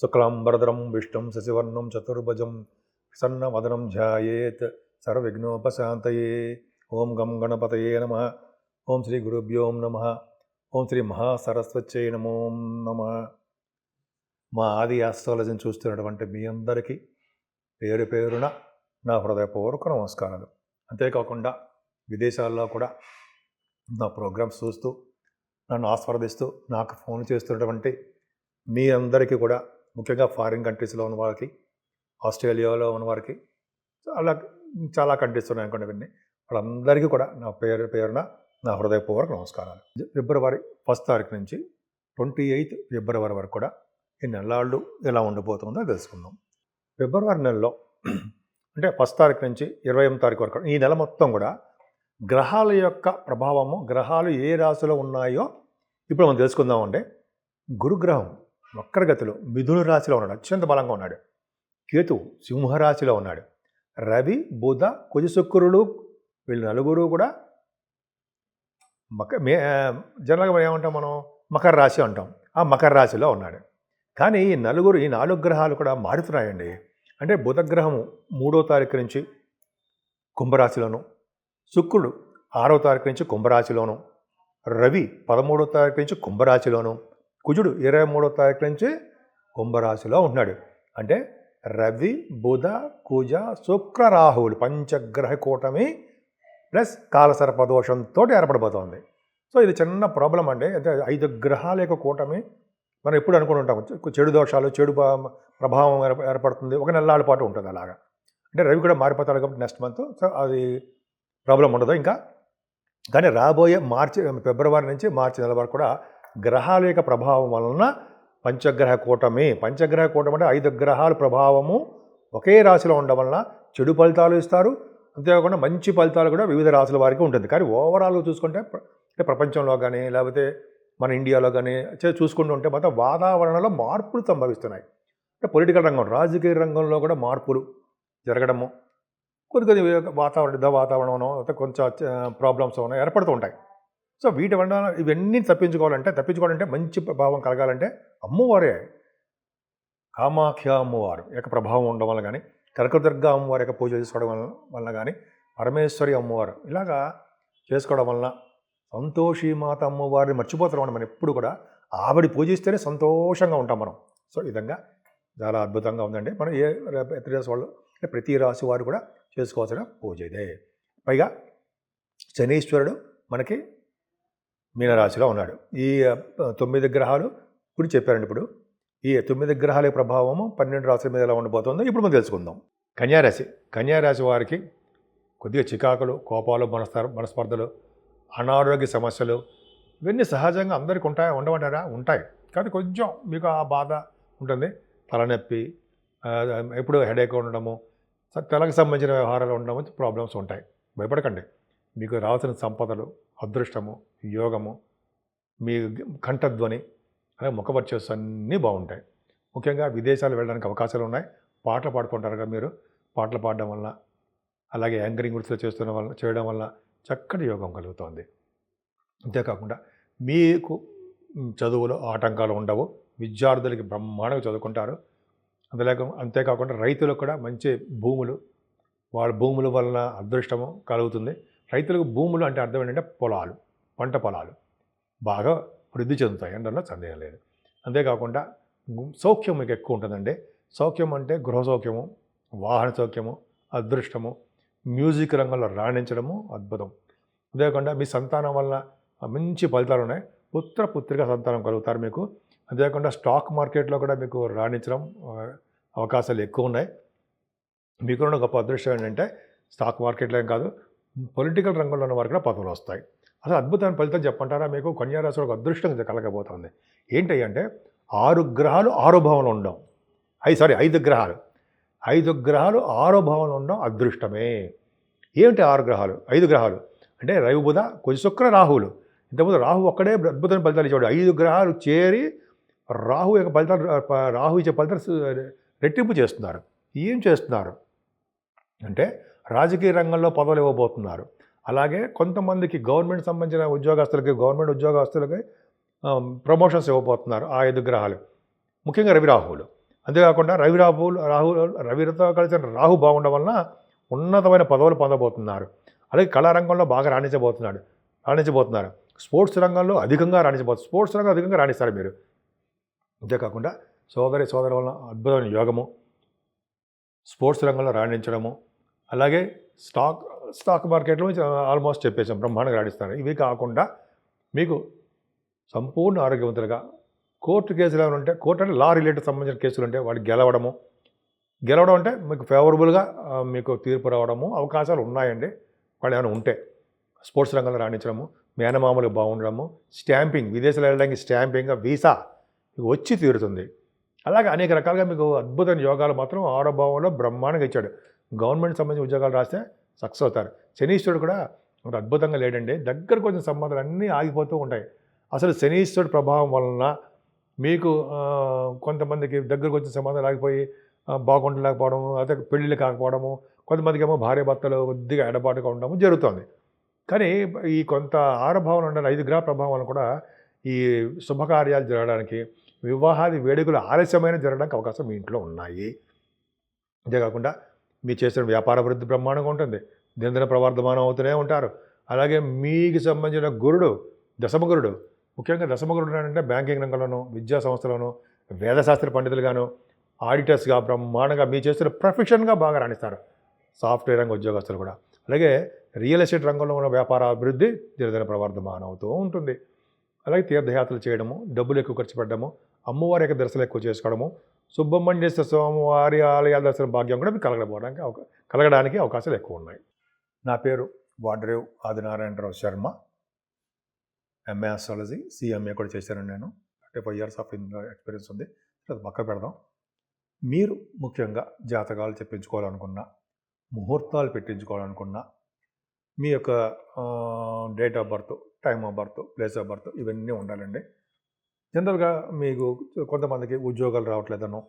శుక్లాంబరధరం విష్ణుం శశివర్ణం చతుర్భుజం ప్రసన్నవదనం ధ్యాయేత్ సర్వవిఘ్నోపశాంతయే. ఓం గం గణపతయే నమః. ఓం శ్రీ గురుభ్యో నమః. ఓం శ్రీ మహాసరస్వత్యై నమో నమః. మా ఆది ఆస్ట్రాలజీని చూస్తున్నటువంటి మీ అందరికీ పేరు పేరున నా హృదయపూర్వక నమస్కారాలు. అంతేకాకుండా విదేశాల్లో కూడా నా ప్రోగ్రామ్స్ చూస్తూ నన్ను ఆస్వాదిస్తూ నాకు ఫోన్ చేస్తున్నటువంటి మీ అందరికీ కూడా, ముఖ్యంగా ఫారిన్ కంట్రీస్లో ఉన్న వారికి, ఆస్ట్రేలియాలో ఉన్న వారికి, చాలా కంట్రీస్ ఉన్నాయి అనుకోండి, ఇవన్నీ వాళ్ళందరికీ కూడా నా పేరున నా హృదయపూర్వక నమస్కారాలు. ఫిబ్రవరి 1 తారీఖు నుంచి 28 ఫిబ్రవరి వరకు కూడా ఈ నెలలు ఎలా ఉండబోతుందో తెలుసుకుందాం. ఫిబ్రవరి నెలలో అంటే 1 తారీఖు నుంచి 28 తారీఖు వరకు ఈ నెల మొత్తం కూడా గ్రహాల యొక్క ప్రభావము, గ్రహాలు ఏ రాశిలో ఉన్నాయో ఇప్పుడు మనం తెలుసుకుందామంటే, గురుగ్రహం వక్రగతిలో మిథున రాశిలో ఉన్నాడు, అత్యంత బలంగా ఉన్నాడు. కేతు సింహరాశిలో ఉన్నాడు. రవి, బుధ, కుజ, శుక్రులు వీళ్ళు నలుగురు కూడా జనరల్గా ఏమంటాం మనం, మకర రాశి అంటాం. ఆ మకర రాశిలో ఉన్నాడు. కానీ ఈ 4 గ్రహాలు కూడా మారుతున్నాయండి. అంటే బుధగ్రహము 3వ తారీఖు నుంచి కుంభరాశిలోను, శుక్రుడు 6వ తారీఖు నుంచి కుంభరాశిలోను, రవి 13వ తారీఖు నుంచి కుంభరాశిలోను, కుజుడు 23వ తారీఖు నుంచి కుంభరాశిలో ఉన్నాడు. అంటే రవి, బుధ, కుజ, శుక్ర, రాహువులు పంచగ్రహ కూటమి ప్లస్ కాలసర్పదోషంతో ఏర్పడిపోతుంది. సో ఇది చిన్న ప్రాబ్లం అండి. అంటే 5 గ్రహాల యొక్క కూటమి మనం ఎప్పుడు అనుకుని ఉంటాం, చెడు దోషాలు, చెడు ప్రభావం ఏర్పడుతుంది, ఒక నెలల పాటు ఉంటుంది అలాగా. అంటే రవి కూడా మారిపోతాడు కాబట్టి నెక్స్ట్ మంత్, సో అది ప్రాబ్లం ఉండదు ఇంకా. కానీ రాబోయే ఫిబ్రవరి నుంచి మార్చి నెల వరకు కూడా గ్రహాల యొక్క ప్రభావం వలన పంచగ్రహ కూటమి అంటే 5 గ్రహాల ప్రభావము ఒకే రాశిలో ఉండడం వలన చెడు ఫలితాలు ఇస్తారు. అంతేకాకుండా మంచి ఫలితాలు కూడా వివిధ రాశుల వారికి ఉంటుంది. కానీ ఓవరాల్గా చూసుకుంటే ప్రపంచంలో కానీ లేకపోతే మన ఇండియాలో కానీ చూసుకుంటూ ఉంటే మొత్తం వాతావరణంలో మార్పులు సంభవిస్తున్నాయి. అంటే పొలిటికల్ రంగం, రాజకీయ రంగంలో కూడా మార్పులు జరగడము, కొద్ది వాతావరణం కొంచెం ప్రాబ్లమ్స్ ఏర్పడుతూ ఉంటాయి. సో వీటి వల్ల ఇవన్నీ తప్పించుకోవాలంటే మంచి ప్రభావం కలగాలంటే అమ్మవారే, కామాఖ్య అమ్మవారు యొక్క ప్రభావం ఉండడం వల్ల కానీ, కనకదుర్గ అమ్మవారి యొక్క పూజ చేసుకోవడం వలన కానీ, పరమేశ్వరి అమ్మవారు ఇలాగా చేసుకోవడం వలన, సంతోషి మాత అమ్మవారిని మర్చిపోతున్నాం మనం ఎప్పుడు కూడా. ఆవిడ పూజిస్తేనే సంతోషంగా ఉంటాం మనం. సో ఈ విధంగా చాలా అద్భుతంగా ఉందండి. మనం ప్రతి రాశి వారు కూడా చేసుకోవాల్సిన పూజ ఇదే. పైగా శనీశ్వరుడు మనకి మీనరాశిలో ఉన్నాడు. ఈ 9 గ్రహాలు గురించి చెప్పారండి. ఇప్పుడు ఈ 9 గ్రహాల ప్రభావము 12 రాశుల మీద ఎలా ఉండబోతుందో ఇప్పుడు మనం తెలుసుకుందాం. కన్యారాశి వారికి కొద్దిగా చికాకులు, కోపాలు, మనస్పర్ధలు, అనారోగ్య సమస్యలు ఇవన్నీ సహజంగా అందరికీ ఉండమంటారా? ఉంటాయి. కానీ కొంచెం మీకు ఆ బాధ ఉంటుంది. తలనొప్పి, ఎప్పుడు హెడేక్ ఉండడము, తలకు సంబంధించిన వ్యవహారాలు ఉండడము, ప్రాబ్లమ్స్ ఉంటాయి. భయపడకండి. మీకు రావాల్సిన సంపదలు, అదృష్టము, యోగము, మీ కంఠధ్వని, అలాగే ముఖపరిచేస్ అన్నీ బాగుంటాయి. ముఖ్యంగా విదేశాలు వెళ్ళడానికి అవకాశాలు ఉన్నాయి. పాటలు పాడుకుంటారు కదా మీరు. పాటలు పాడడం వల్ల, అలాగే యాంకరింగ్ వృత్తిలో చేయడం వల్ల చక్కటి యోగం కలుగుతుంది. అంతేకాకుండా మీకు చదువులో ఆటంకాలు ఉండవు. విద్యార్థులకి బ్రహ్మాండంగా చదువుకుంటారు. అంతేకాకుండా రైతులకు కూడా మంచి భూములు, వాళ్ళ భూముల వలన అదృష్టము కలుగుతుంది. రైతులకు భూములు అంటే అర్థం ఏంటంటే పొలాలు, పంట పొలాలు బాగా వృద్ధి చెందుతాయి, అందులో సందేహం లేదు. అంతేకాకుండా సౌఖ్యం మీకు ఎక్కువ ఉంటుందండి. సౌఖ్యం అంటే గృహ సౌఖ్యము, వాహన సౌఖ్యము, అదృష్టము, మ్యూజిక్ రంగంలో రాణించడము అద్భుతం. అంతేకాకుండా మీ సంతానం వలన మంచి ఫలితాలు ఉన్నాయి. పుత్రిక సంతానం కలుగుతారు మీకు. అంతేకాకుండా స్టాక్ మార్కెట్లో కూడా మీకు రాణించడం అవకాశాలు ఎక్కువ ఉన్నాయి. మీకున్న గొప్ప అదృష్టం ఏంటంటే స్టాక్ మార్కెట్లో ఏం కాదు, పొలిటికల్ రంగంలో ఉన్న వారికి కూడా పదవులు వస్తాయి. అసలు అద్భుతమైన ఫలితం చెప్పంటారా? మీకు కన్యారాశి ఒక అదృష్టం కలగబోతుంది. ఏంటి అంటే 6 గ్రహాలు 6వ భావంలో ఉండడం. 5 గ్రహాలు 6వ భావంలో ఉండడం అదృష్టమే. ఏమిటి 6 గ్రహాలు? 5 గ్రహాలు అంటే రవి, బుధ, కుజ, శుక్ర, రాహువులు. ఇంతకుముందు రాహు ఒక్కడే అద్భుతమైన ఫలితాలు ఇచ్చాడు. 5 గ్రహాలు చేరి రాహు ఇచ్చే ఫలితాలు రెట్టింపు చేస్తున్నారు. ఏం చేస్తున్నారు అంటే రాజకీయ రంగంలో పదవులు ఇవ్వబోతున్నారు. అలాగే కొంతమందికి గవర్నమెంట్ సంబంధించిన ఉద్యోగస్తులకి ప్రమోషన్స్ ఇవ్వబోతున్నారు ఆ 5 గ్రహాలు. ముఖ్యంగా రవి రాహువులు. అంతేకాకుండా రవితో కలిసిన రాహు బాగుండడం వలన ఉన్నతమైన పదవులు పొందబోతున్నారు. అలాగే కళారంగంలో బాగా రాణించబోతున్నారు. స్పోర్ట్స్ రంగంలో అధికంగా రాణిస్తారు మీరు. అంతేకాకుండా సోదరు వలన అద్భుతమైన యోగము, స్పోర్ట్స్ రంగంలో రాణించడము, అలాగే స్టాక్ మార్కెట్లో ఆల్మోస్ట్ చెప్పేసాం బ్రహ్మాండంగా రాణిస్తారు. ఇవి కాకుండా మీకు సంపూర్ణ ఆరోగ్యవంతులుగా కోర్టు కేసులు ఏమైనా ఉంటే, కోర్టు అంటే లా రిలేటెడ్ సంబంధించిన కేసులు ఉంటే వాటికి గెలవడం అంటే మీకు ఫేవరబుల్గా మీకు తీర్పు రావడము అవకాశాలు ఉన్నాయండి. వాళ్ళు ఏమైనా ఉంటే స్పోర్ట్స్ రంగంలో రాణించడము, మేనమామలు బాగుండడము, స్టాంపింగ్, విదేశాలు వెళ్ళడానికి స్టాంపింగ్, వీసా వచ్చి తీరుతుంది. అలాగే అనేక రకాలుగా మీకు అద్భుతమైన యోగాలు మాత్రం ఆరోభావంలో బ్రహ్మాండంగా ఇచ్చాడు. గవర్నమెంట్ సంబంధించిన ఉద్యోగాలు రాస్తే సక్సెస్ అవుతారు. శనీశ్వరుడు కూడా ఒక అద్భుతంగా లేడండి. దగ్గరకు వచ్చిన సంబంధాలు అన్నీ ఆగిపోతూ ఉంటాయి. అసలు శనీశ్వరుడు ప్రభావం వలన మీకు కొంతమందికి దగ్గరకు వచ్చిన సంబంధాలు ఆగిపోయి బాగుండలేకపోవడం, అదే పెళ్ళిళ్ళు కాకపోవడము, కొంతమందికి ఏమో భార్యాభర్తలు కొద్దిగా ఎడబాటుగా ఉండడము జరుగుతుంది. కానీ ఈ కొంత ఆరభావం ఉండాలి 5 గ్రహ ప్రభావం వలన కూడా ఈ శుభకార్యాలు జరగడానికి, వివాహాది వేడుకలు ఆలస్యమైన జరగడానికి అవకాశం మీ ఇంట్లో ఉన్నాయి. అంతేకాకుండా మీరు చేసిన వ్యాపార అభివృద్ధి బ్రహ్మాండంగా ఉంటుంది. దినదిన ప్రవర్ధమానం అవుతూనే ఉంటారు. అలాగే మీకు సంబంధించిన గురుడు, దశమగురుడు, ముఖ్యంగా దశమగురుడు అంటే బ్యాంకింగ్ రంగంలోనూ, విద్యా సంస్థలోనూ, వేదశాస్త్ర పండితులుగాను, ఆడిటర్స్గా బ్రహ్మాండంగా మీరు చేస్తున్న ప్రొఫెషన్గా బాగా రాణిస్తారు. సాఫ్ట్వేర్ రంగ ఉద్యోగస్తులు కూడా. అలాగే రియల్ ఎస్టేట్ రంగంలో ఉన్న వ్యాపార అభివృద్ధి దినదిన ప్రవర్ధమానం అవుతూ ఉంటుంది. అలాగే తీర్థయాత్రలు చేయడము, డబ్బులు ఎక్కువ ఖర్చు పెట్టడము, అమ్మవారి యొక్క దర్శనం ఎక్కువ చేసుకోవడము, సుబ్రహ్మణ్యేశ్వర స్వామివారి ఆలయాల దర్శన భాగ్యం కూడా మీకు కలగడానికి అవకాశాలు ఎక్కువ ఉన్నాయి. నా పేరు Vadrev Adinarayana Rao Sharma. MA astrology, CMA కూడా చేశాను నేను. 35 years ఆఫ్ ఎక్స్పీరియన్స్ ఉంది. అది పక్క పెడదాం. మీరు ముఖ్యంగా జాతకాలు చెప్పించుకోవాలనుకున్నా, ముహూర్తాలు పెట్టించుకోవాలనుకున్నా, మీ యొక్క date of birth, time of birth, place of birth ఇవన్నీ ఉండాలండి. జనరల్గా మీకు కొంతమందికి ఉద్యోగాలు రావట్లేదనో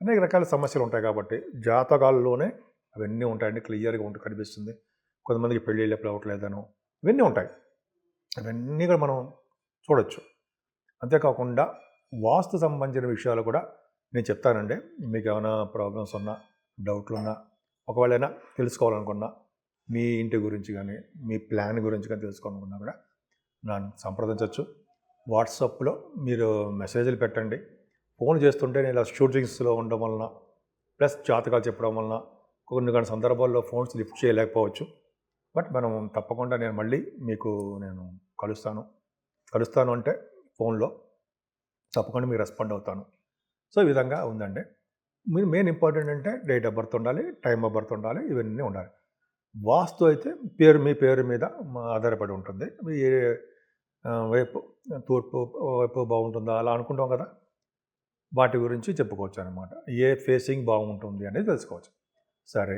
అనేక రకాల సమస్యలు ఉంటాయి కాబట్టి జాతకాల్లోనే అవన్నీ ఉంటాయండి. క్లియర్గా కనిపిస్తుంది. కొంతమందికి పెళ్ళిళ్ళు ఎప్పుడు అవ్వట్లేదనో ఇవన్నీ ఉంటాయి. ఇవన్నీ కూడా మనం చూడొచ్చు. అంతేకాకుండా వాస్తు సంబంధించిన విషయాలు కూడా నేను చెప్తానండి. మీకు ఏమైనా ప్రాబ్లమ్స్ ఉన్నా, డౌట్లు ఉన్నా, ఒకవేళ తెలుసుకోవాలనుకున్నా, మీ ఇంటి గురించి కానీ, మీ ప్లాన్ గురించి కానీ తెలుసుకోవాలనుకున్నా కూడా నన్ను సంప్రదించవచ్చు. వాట్సాప్లో మీరు మెసేజ్లు పెట్టండి. ఫోన్ చేస్తుంటే నేను ఇలా షూటింగ్స్లో ఉండడం వలన, ప్లస్ జాతకాలు చెప్పడం వలన కొన్ని సందర్భాల్లో ఫోన్స్ లిఫ్ట్ చేయలేకపోవచ్చు. బట్ మనం తప్పకుండా నేను మళ్ళీ మీకు కలుస్తాను అంటే ఫోన్లో తప్పకుండా మీకు రెస్పాండ్ అవుతాను. సో ఈ విధంగా ఉందండి. మీరు మెయిన్ ఇంపార్టెంట్ అంటే డేట్ ఆఫ్ బర్త్ ఉండాలి, టైమ్ ఆఫ్ బర్త్ ఉండాలి, ఇవన్నీ ఉండాలి. వాస్తు అయితే మీ పేరు మీద ఆధారపడి ఉంటుంది. ఏ వైపు, తూర్పు వైపు బాగుంటుందా అలా అనుకుంటాం కదా, వాటి గురించి చెప్పుకోవచ్చు అనమాట. ఏ ఫేసింగ్ బాగుంటుంది అనేది తెలుసుకోవచ్చు. సరే,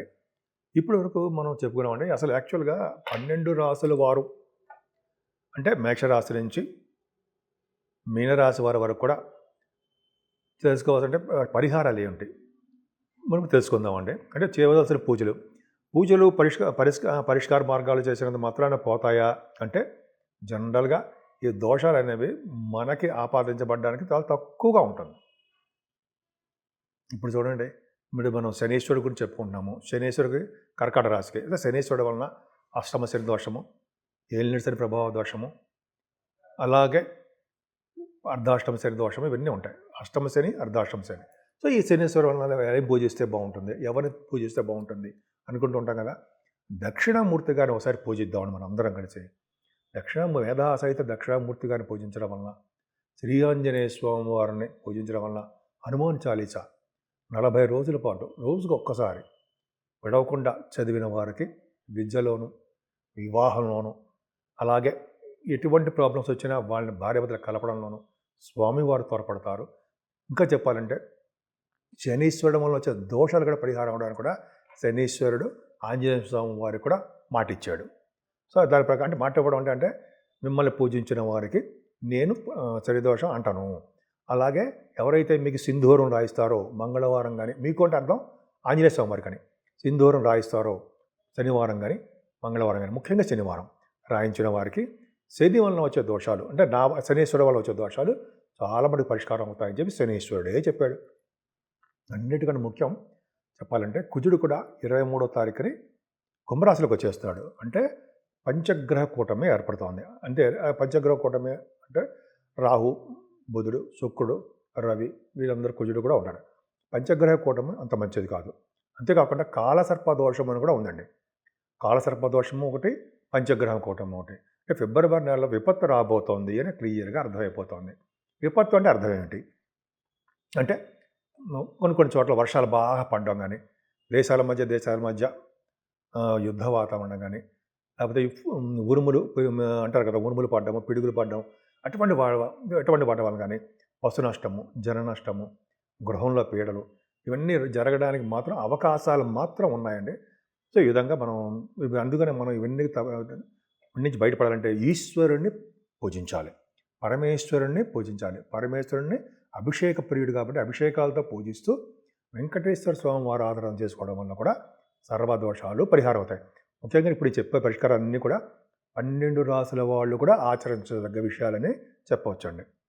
ఇప్పటి వరకు మనం చెప్పుకున్నామండి. అసలు యాక్చువల్గా 12 రాసుల వారు అంటే మేషరాశి నుంచి మీనరాశి వారి వరకు కూడా తెలుసుకోవాల్సింటే పరిహారాలు ఏంటి మనం తెలుసుకుందామండి. అంటే చేయవలసిన పూజలు పరిష్కార మార్గాలు చేసినంత మాత్రాన పోతాయా అంటే జనరల్గా ఈ దోషాలు అనేవి మనకి ఆపాదించబడడానికి చాలా తక్కువగా ఉంటుంది. ఇప్పుడు చూడండి, ఇప్పుడు మనం శనీశ్వరుడు గురించి చెప్పుకుంటున్నాము. శనీశ్వరుడికి కర్కాట రాశికి శనీశ్వరుడు వలన అష్టమ శని దోషము, ఏలినాటి శని ప్రభావ దోషము, అలాగే అర్ధాష్టమ శని దోషము ఇవన్నీ ఉంటాయి. అష్టమ శని, అర్ధాష్టమ శని. సో ఈ శనీశ్వరుడు వలన ఏం పూజిస్తే బాగుంటుంది, ఎవరిని పూజిస్తే బాగుంటుంది అనుకుంటూ ఉంటాం కదా. దక్షిణామూర్తి గారిని ఒకసారి పూజిద్దామని మనం అందరం కలిసి సహిత దక్షిణామూర్తి గారిని పూజించడం వలన, శ్రీ ఆంజనేయ స్వామి వారిని పూజించడం వలన, హనుమాన్ చాలీసా 40 రోజుల పాటు రోజుకు ఒక్కసారి విడవకుండా చదివిన వారికి విద్యలోను, వివాహంలోను, అలాగే ఎటువంటి ప్రాబ్లమ్స్ వచ్చినా వాళ్ళని భార్యాభర్తలు కలపడంలోనూ స్వామివారు త్వరపడతారు. ఇంకా చెప్పాలంటే శనీశ్వరుడు వల్ల వచ్చే దోషాలు కూడా పరిహారం అవడానికి కూడా శనీశ్వరుడు ఆంజనేయ స్వామి వారికి కూడా మాటిచ్చాడు. సో దాని ప్రకారం అంటే మాట ఇవ్వడం అంటే మిమ్మల్ని పూజించిన వారికి నేను చరిదోషం అంటాను. అలాగే ఎవరైతే మీకు సింధూరం రాయిస్తారో మంగళవారం కానీ, మీకు అంటే అర్థం ఆంజనేయ స్వామి వారికి కానీ సింధూరం రాయిస్తారో శనివారం కానీ మంగళవారం కానీ, ముఖ్యంగా శనివారం రాయించిన వారికి శని వలన వచ్చే దోషాలు అంటే శనీశ్వరుడు వల్ల వచ్చే దోషాలు చాలా మటుకు పరిష్కారం అవుతాయని చెప్పి శనీశ్వరుడే చెప్పాడు. అన్నిటికన్నా ముఖ్యం చెప్పాలంటే కుజుడు కూడా 23వ తారీఖుని కుంభరాశిలోకి వచ్చేస్తాడు. అంటే పంచగ్రహ కూటమి ఏర్పడుతోంది. అంటే పంచగ్రహ కూటమి అంటే రాహు, బుధుడు, శుక్రుడు, రవి వీళ్ళందరూ కుజుడు కూడా ఉన్నాడు. పంచగ్రహ కూటమి అంత మంచిది కాదు. అంతేకాకుండా కాలసర్ప దోషం అని కూడా ఉందండి. కాలసర్ప దోషము ఒకటి, పంచగ్రహ కూటమి ఒకటి. అంటే ఫిబ్రవరి నెలలో విపత్తు రాబోతోంది అని క్లియర్గా అర్థమైపోతుంది. విపత్తు అంటే అర్థం ఏంటి అంటే కొన్ని కొన్ని చోట్ల వర్షాలు బాగా పడడం కానీ, దేశాల మధ్య యుద్ధ వాతావరణం కానీ, లేకపోతే ఉరుములు అంటారు కదా, ఉరుములు పడ్డము, పిడుగులు పడ్డం, అటువంటి వాటి వల్ల కానీ పశు నష్టము, జన నష్టము, గృహంలో పీడలు ఇవన్నీ జరగడానికి మాత్రం అవకాశాలు మాత్రం ఉన్నాయండి. సో ఈ విధంగా మనం అందుకనే మనం ఇవన్నీ నుంచి బయటపడాలంటే ఈశ్వరుణ్ణి పూజించాలి, పరమేశ్వరుణ్ణి అభిషేక ప్రియుడు కాబట్టి అభిషేకాలతో పూజిస్తూ వెంకటేశ్వర స్వామి వారు ఆరాధన చేసుకోవడం వల్ల కూడా సర్వదోషాలు పరిహారం అవుతాయి. ముఖ్యంగా ఇప్పుడు చెప్పే పరిష్కారాలన్నీ కూడా 12 రాసుల వాళ్ళు కూడా ఆచరించదగ్గ విషయాలని చెప్పవచ్చండి.